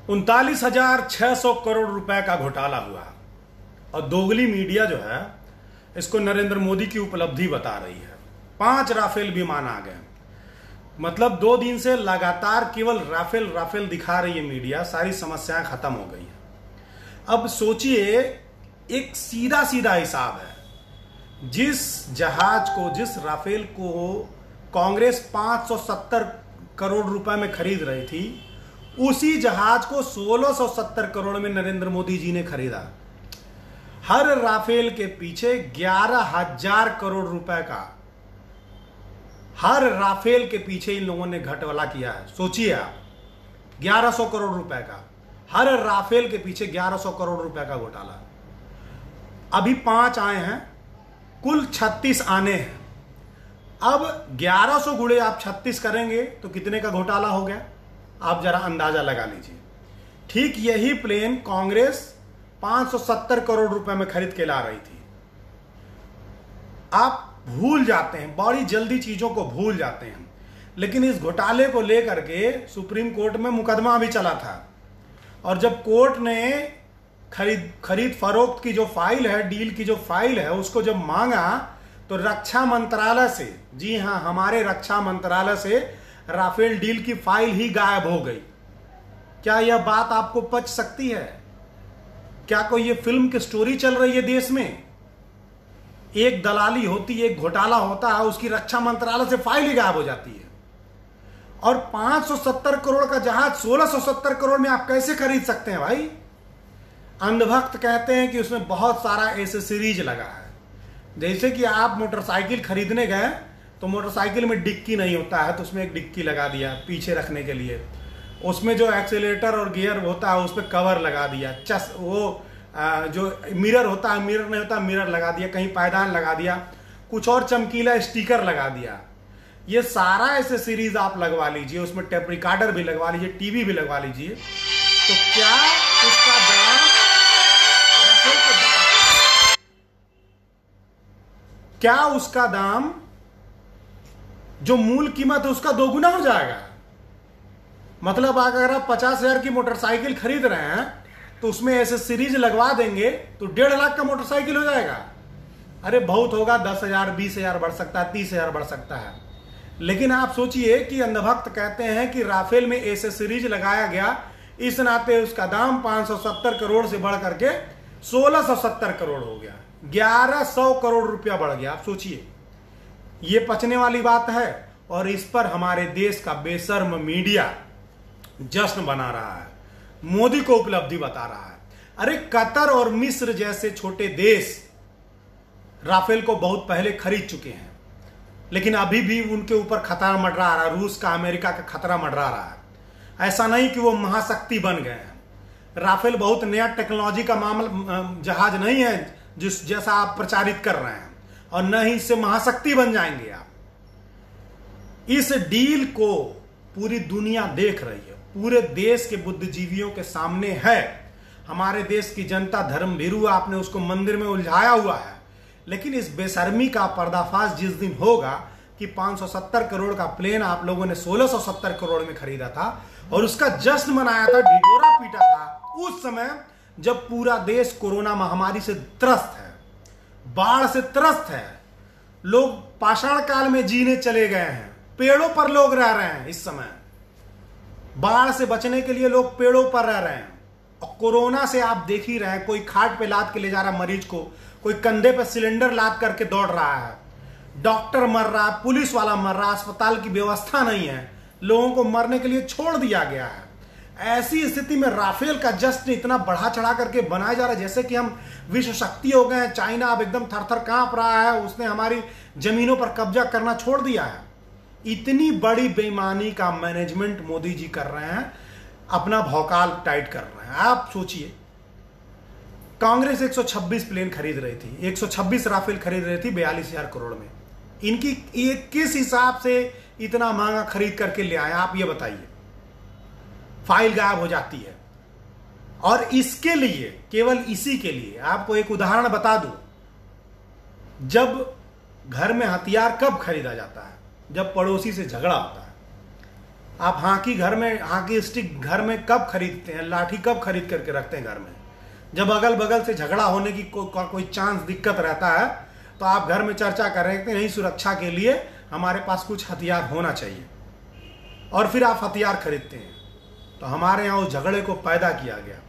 39,600 करोड़ रुपए का घोटाला हुआ और दोगली मीडिया जो है इसको नरेंद्र मोदी की उपलब्धि बता रही है। 5 राफेल विमान आ गए, मतलब 2 दिन से लगातार केवल राफेल राफेल दिखा रही है मीडिया, सारी समस्याएं खत्म हो गई हैं। अब सोचिए, एक सीधा सीधा हिसाब है, जिस जहाज को, जिस राफेल को कांग्रेस 570 करोड़ रुपए में खरीद रही थी, उसी जहाज को 1670 करोड़ में नरेंद्र मोदी जी ने खरीदा। हर राफेल के पीछे 11,000 करोड़ रुपए का, हर राफेल के पीछे इन लोगों ने घटवाला किया है। सोचिए आप, 1100 करोड़ रुपए का, हर राफेल के पीछे 1100 करोड़ रुपए का घोटाला। अभी 5 आए हैं, कुल 36 आने हैं। अब 1100 गुणे आप 36 करेंगे तो कितने का घोटाला हो गया, आप जरा अंदाजा लगा लीजिए। ठीक यही प्लेन कांग्रेस 570 करोड़ रुपए में खरीद के ला रही थी। आप भूल जाते हैं, बड़ी जल्दी चीजों को भूल जाते हैं। लेकिन इस घोटाले को लेकर के सुप्रीम कोर्ट में मुकदमा भी चला था, और जब कोर्ट ने खरीद फरोख्त की जो फाइल है, डील की जो फाइल है, उसको जब मांगा तो रक्षा मंत्रालय से, जी हां, हमारे रक्षा मंत्रालय से राफेल डील की फाइल ही गायब हो गई। क्या यह बात आपको पच सकती है? क्या कोई ये फिल्म की स्टोरी चल रही है देश में? एक दलाली होती है, एक घोटाला होता है, उसकी रक्षा मंत्रालय से फाइल ही गायब हो जाती है। और 570 करोड़ का जहाज 1670 करोड़ में आप कैसे खरीद सकते हैं भाई? अंधभक्त कहते हैं कि उसमें बहुत सारा एसेसरीज लगा है। जैसे कि आप मोटरसाइकिल खरीदने गए तो मोटरसाइकिल में डिक्की नहीं होता है, तो उसमें एक डिक्की लगा दिया पीछे रखने के लिए। उसमें जो एक्सीलरेटर और गियर होता है उस पर कवर लगा दिया, जो मिरर होता है, मिरर नहीं होता, मिरर लगा दिया, कहीं पायदान लगा दिया, कुछ और चमकीला स्टिकर लगा दिया। ये सारा ऐसे सीरीज आप लगवा लीजिए, उसमें टेप रिकॉर्डर भी लगवा लीजिए, टीवी भी लगवा लीजिए, तो क्या उसका दाम, क्या उसका दाम जो मूल कीमत है उसका 2 गुना हो जाएगा? मतलब अगर आप 50,000 की मोटरसाइकिल खरीद रहे हैं तो उसमें ऐसे सीरीज लगवा देंगे तो 1.5 लाख का मोटरसाइकिल हो जाएगा। अरे बहुत होगा, 10,000, 20,000 बढ़ सकता है, 30,000 बढ़ सकता है। लेकिन आप सोचिए कि अंधभक्त कहते हैं कि राफेल में ऐसे सीरीज लगाया गया, इस नाते उसका दाम 570 करोड़ से बढ़ करके 1670 करोड़ हो गया, 1100 करोड़ रुपया बढ़ गया। आप सोचिए, ये पचने वाली बात है? और इस पर हमारे देश का बेशर्म मीडिया जश्न बना रहा है, मोदी को उपलब्धि बता रहा है। अरे कतर और मिस्र जैसे छोटे देश राफेल को बहुत पहले खरीद चुके हैं, लेकिन अभी भी उनके ऊपर खतरा मंडरा रहा है, रूस का, अमेरिका का खतरा मंडरा रहा है। ऐसा नहीं कि वो महाशक्ति बन गए हैं। राफेल बहुत नया टेक्नोलॉजी का मामला जहाज नहीं है जिस जैसा आप प्रचारित कर रहे हैं, और न ही इससे महाशक्ति बन जाएंगे आप। इस डील को पूरी दुनिया देख रही है, पूरे देश के बुद्धिजीवियों के सामने है। हमारे देश की जनता धर्मभीरू, आपने उसको मंदिर में उलझाया हुआ है। लेकिन इस बेशर्मी का पर्दाफाश जिस दिन होगा कि 570 करोड़ का प्लेन आप लोगों ने 1670 करोड़ में खरीदा था और उसका जश्न मनाया था, ढिढोरा पीटा था, उस समय जब पूरा देश कोरोना महामारी से त्रस्त है, बाढ़ से त्रस्त है, लोग पाषाण काल में जीने चले गए हैं, पेड़ों पर लोग रह रहे हैं। इस समय बाढ़ से बचने के लिए लोग पेड़ों पर रह रहे हैं, और कोरोना से आप देख ही रहे हैं, कोई खाट पे लाद के ले जा रहा मरीज को, कोई कंधे पे सिलेंडर लाद करके दौड़ रहा है, डॉक्टर मर रहा है, पुलिस वाला मर रहा है, अस्पताल की व्यवस्था नहीं है, लोगों को मरने के लिए छोड़ दिया गया है। ऐसी स्थिति में राफेल का जश्न इतना बढ़ा चढ़ा करके बनाया जा रहा है जैसे कि हम विश्व शक्ति हो गए हैं। चाइना अब एकदम थर-थर कांप रहा है, उसने हमारी जमीनों पर कब्जा करना छोड़ दिया है। इतनी बड़ी बेईमानी का मैनेजमेंट मोदी जी कर रहे हैं, अपना भौकाल टाइट कर रहे हैं। आप सोचिए, कांग्रेस 126 प्लेन खरीद रही थी, 126 राफेल खरीद रही थी 42,000 करोड़ में। इनकी ये किस हिसाब से इतना महंगा खरीद करके ले आए, आप ये बताइए। फाइल गायब हो जाती है। और इसके लिए, केवल इसी के लिए आपको एक उदाहरण बता दूं, जब घर में हथियार कब खरीदा जाता है? जब पड़ोसी से झगड़ा होता है। आप हाकी स्टिक घर में कब खरीदते हैं, लाठी कब खरीद करके रखते हैं घर में? जब अगल बगल से झगड़ा होने की कोई चांस दिक्कत रहता है तो आप घर में चर्चा कर रहे हैं कि नहीं, सुरक्षा के लिए हमारे पास कुछ हथियार होना चाहिए, और फिर आप हथियार खरीदते हैं। तो हमारे यहाँ उस झगड़े को पैदा किया गया,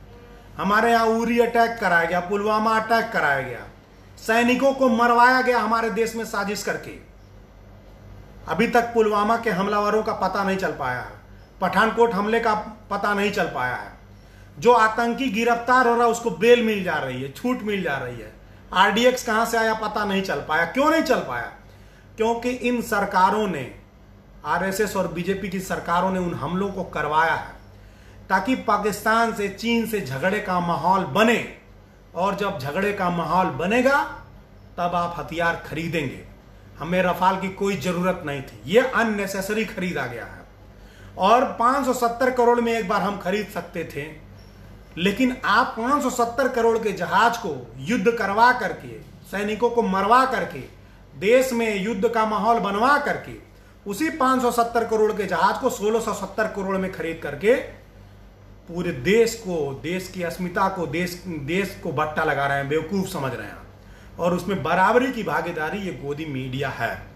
हमारे यहाँ उरी अटैक कराया गया, पुलवामा अटैक कराया गया, सैनिकों को मरवाया गया हमारे देश में साजिश करके। अभी तक पुलवामा के हमलावरों का पता नहीं चल पाया है, पठानकोट हमले का पता नहीं चल पाया है। जो आतंकी गिरफ्तार हो रहा है उसको बेल मिल जा रही है, छूट मिल जा रही है। आरडीएक्स कहां से आया पता नहीं चल पाया। क्यों नहीं चल पाया? क्योंकि इन सरकारों ने, आरएसएस और बीजेपी की सरकारों ने उन हमलों को करवाया है ताकि पाकिस्तान से, चीन से झगड़े का माहौल बने, और जब झगड़े का माहौल बनेगा तब आप हथियार खरीदेंगे। हमें रफाल की कोई जरूरत नहीं थी, यह अननेसेसरी खरीदा गया है। और 570 करोड़ में एक बार हम खरीद सकते थे, लेकिन आप 570 करोड़ के जहाज को युद्ध करवा करके, सैनिकों को मरवा करके, देश में युद्ध का माहौल बनवा करके, उसी 570 करोड़ के जहाज को 1670 करोड़ में खरीद करके पूरे देश को, देश की अस्मिता को, देश को बट्टा लगा रहे हैं, बेवकूफ समझ रहे हैं। और उसमें बराबरी की भागीदारी ये गोदी मीडिया है।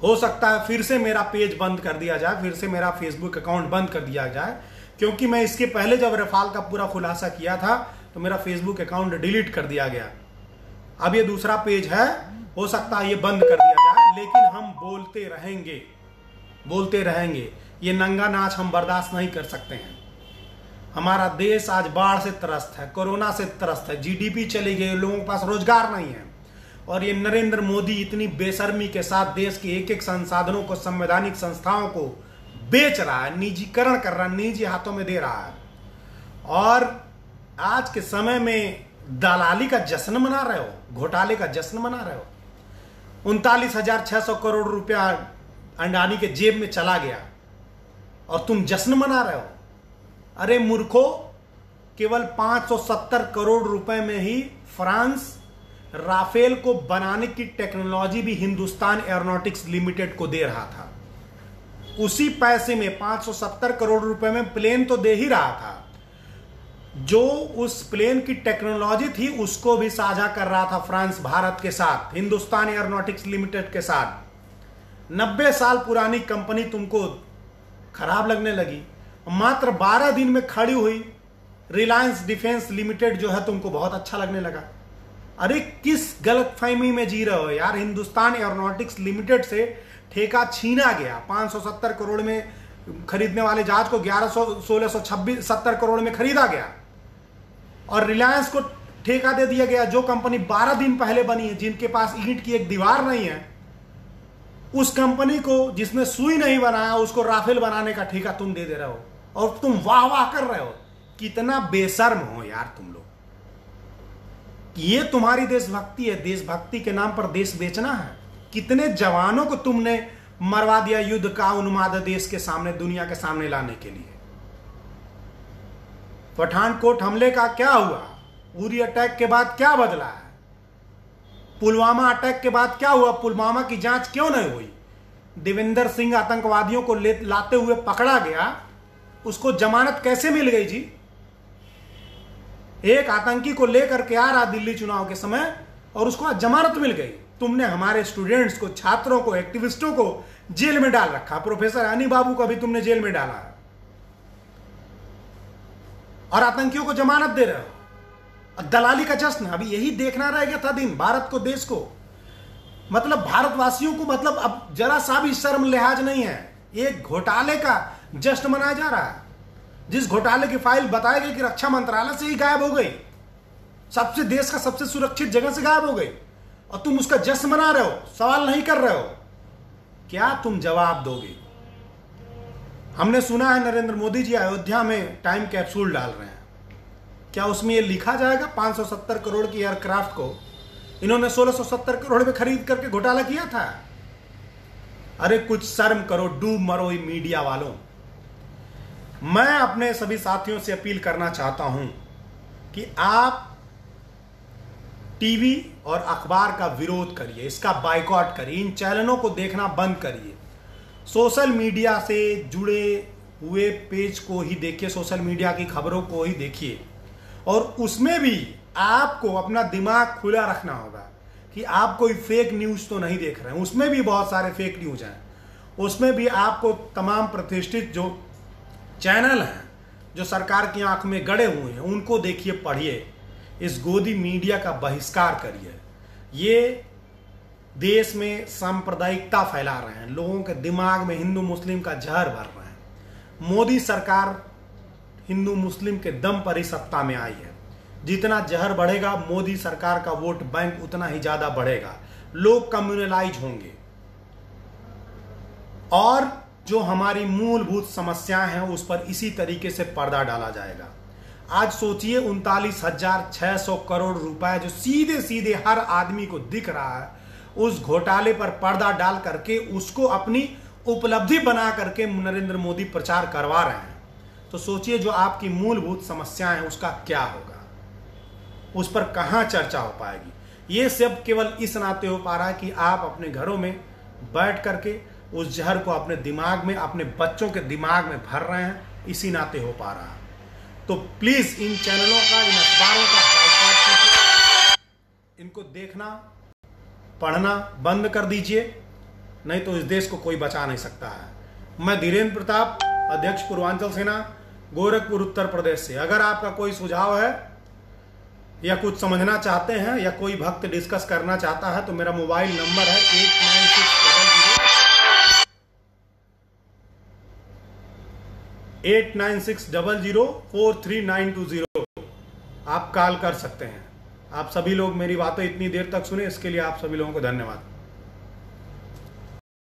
हो सकता है फिर से मेरा पेज बंद कर दिया जाए, फिर से मेरा फेसबुक अकाउंट बंद कर दिया जाए, क्योंकि मैं इसके पहले जब रफाल का पूरा खुलासा किया था तो मेरा फेसबुक अकाउंट डिलीट कर दिया गया। अब ये दूसरा पेज है, हो सकता है ये बंद कर दिया जाए, लेकिन हम बोलते रहेंगे। ये नंगा नाच हम बर्दाश्त नहीं कर सकते हैं। हमारा देश आज बाढ़ से त्रस्त है, कोरोना से त्रस्त है, जीडीपी चली गई, लोगों के पास रोजगार नहीं है, और ये नरेंद्र मोदी इतनी बेशर्मी के साथ देश के एक एक संसाधनों को, संवैधानिक संस्थाओं को बेच रहा है, निजीकरण कर रहा है, निजी हाथों में दे रहा है। और आज के समय में दलाली का जश्न मना रहे हो, घोटाले का जश्न मना रहे हो। 39,600 करोड़ रुपया अंडानी के जेब में चला गया और तुम जश्न मना रहे हो। अरे मूर्खो, केवल 570 करोड़ रुपए में ही फ्रांस राफेल को बनाने की टेक्नोलॉजी भी हिंदुस्तान एरोनॉटिक्स लिमिटेड को दे रहा था। उसी पैसे में 570 करोड़ रुपए में प्लेन तो दे ही रहा था, जो उस प्लेन की टेक्नोलॉजी थी उसको भी साझा कर रहा था फ्रांस भारत के साथ, हिंदुस्तान एरोनॉटिक्स लिमिटेड के साथ। 90 साल पुरानी कंपनी तुमको खराब लगने लगी, मात्र 12 दिन में खड़ी हुई रिलायंस डिफेंस लिमिटेड जो है तुमको बहुत अच्छा लगने लगा। अरे किस गलतफहमी में जी रहे हो यार। हिंदुस्तान एरोनॉटिक्स लिमिटेड से ठेका छीना गया, 570 करोड़ में खरीदने वाले जहाज को 1670 करोड़ में खरीदा गया, और रिलायंस को ठेका दे दिया गया, जो कंपनी 12 दिन पहले बनी है, जिनके पास ईंट की एक दीवार नहीं है, उस कंपनी को, जिसने सुई नहीं बनाया, उसको राफेल बनाने का ठेका तुम दे रहे हो, और तुम वाह वाह कर रहे हो। कितना बेशर्म हो यार तुम लोग। ये तुम्हारी देशभक्ति है, देशभक्ति के नाम पर देश बेचना है। कितने जवानों को तुमने मरवा दिया युद्ध का उन्माद देश के सामने, दुनिया के सामने लाने के लिए। पठानकोट हमले का क्या हुआ? उरी अटैक के बाद क्या बदला है? पुलवामा अटैक के बाद क्या हुआ? पुलवामा की जांच क्यों नहीं हुई? देवेंद्र सिंह आतंकवादियों को लाते हुए पकड़ा गया, उसको जमानत कैसे मिल गई जी? एक आतंकी को लेकर के आ रहा दिल्ली चुनाव के समय और उसको आज जमानत मिल गई। तुमने हमारे स्टूडेंट्स को, छात्रों को, एक्टिविस्टों को जेल में डाल रखा। प्रोफेसर हनी बाबू को भी तुमने जेल में डाला है, और आतंकियों को जमानत दे रहे हो। दलाली का जश्न। अभी यही देखना रह गया था दिन, भारत को, देश को, मतलब भारतवासियों को, मतलब अब जरा सा भी शर्म लिहाज नहीं है। एक घोटाले का जश्न मनाया जा रहा है, जिस घोटाले की फाइल बताई गई कि रक्षा मंत्रालय से ही गायब हो गई, सबसे, देश का सबसे सुरक्षित जगह से गायब हो गई, और तुम उसका जश्न मना रहे हो, सवाल नहीं कर रहे हो। क्या तुम जवाब दोगे? हमने सुना है नरेंद्र मोदी जी अयोध्या में टाइम कैप्सूल डाल रहे हैं। क्या उसमें यह लिखा जाएगा 570 करोड़ की एयरक्राफ्ट को इन्होंने 1670 करोड़ में खरीद करके घोटाला किया था? अरे कुछ शर्म करो, डूब मरो ये मीडिया वालों। मैं अपने सभी साथियों से अपील करना चाहता हूं कि आप टीवी और अखबार का विरोध करिए, इसका बायकॉट करिए, इन चैनलों को देखना बंद करिए, सोशल मीडिया से जुड़े हुए पेज को ही देखिए, सोशल मीडिया की खबरों को ही देखिए, और उसमें भी आपको अपना दिमाग खुला रखना होगा कि आप कोई फेक न्यूज तो नहीं देख रहे हैं। उसमें भी बहुत सारे फेक न्यूज हैं, उसमें भी आपको तमाम प्रतिष्ठित जो चैनल हैं जो सरकार की आंख में गड़े हुए हैं उनको देखिए, पढ़िए, इस गोदी मीडिया का बहिष्कार करिए। ये देश में सांप्रदायिकता फैला रहे हैं, लोगों के दिमाग में हिंदू मुस्लिम का जहर भर रहे हैं। मोदी सरकार हिंदू मुस्लिम के दम पर ही सत्ता में आई है। जितना जहर बढ़ेगा मोदी सरकार का वोट बैंक उतना ही ज्यादा बढ़ेगा, लोग कम्युनलाइज होंगे और जो हमारी मूलभूत समस्याएं हैं उस पर इसी तरीके से पर्दा डाला जाएगा। आज सोचिए 39,600 करोड़ रुपए जो सीधे सीधे हर आदमी को दिख रहा है, उस घोटाले पर पर्दा डाल करके उसको अपनी उपलब्धि बना करके नरेंद्र मोदी प्रचार करवा रहे हैं। तो सोचिए जो आपकी मूलभूत समस्याएं हैं उसका क्या होगा, उस पर कहां चर्चा हो पाएगी। ये सब केवल इस नाते हो पा रहा है कि आप अपने घरों में बैठ करके उस जहर को अपने दिमाग में, अपने बच्चों के दिमाग में भर रहे हैं, इसी नाते हो पा रहा है। तो प्लीज इन चैनलों का, इन अखबारों का बाइकआउट कीजिए, इनको देखना पढ़ना बंद कर दीजिए, नहीं तो इस देश को कोई बचा नहीं सकता है। मैं धीरेन्द्र प्रताप, अध्यक्ष पूर्वांचल सेना, गोरखपुर उत्तर प्रदेश से। अगर आपका कोई सुझाव है या कुछ समझना चाहते हैं या कोई भक्त डिस्कस करना चाहता है तो मेरा मोबाइल नंबर है 8960043920। आप कॉल कर सकते हैं। आप सभी लोग मेरी बातें इतनी देर तक सुने, इसके लिए आप सभी लोगों को धन्यवाद।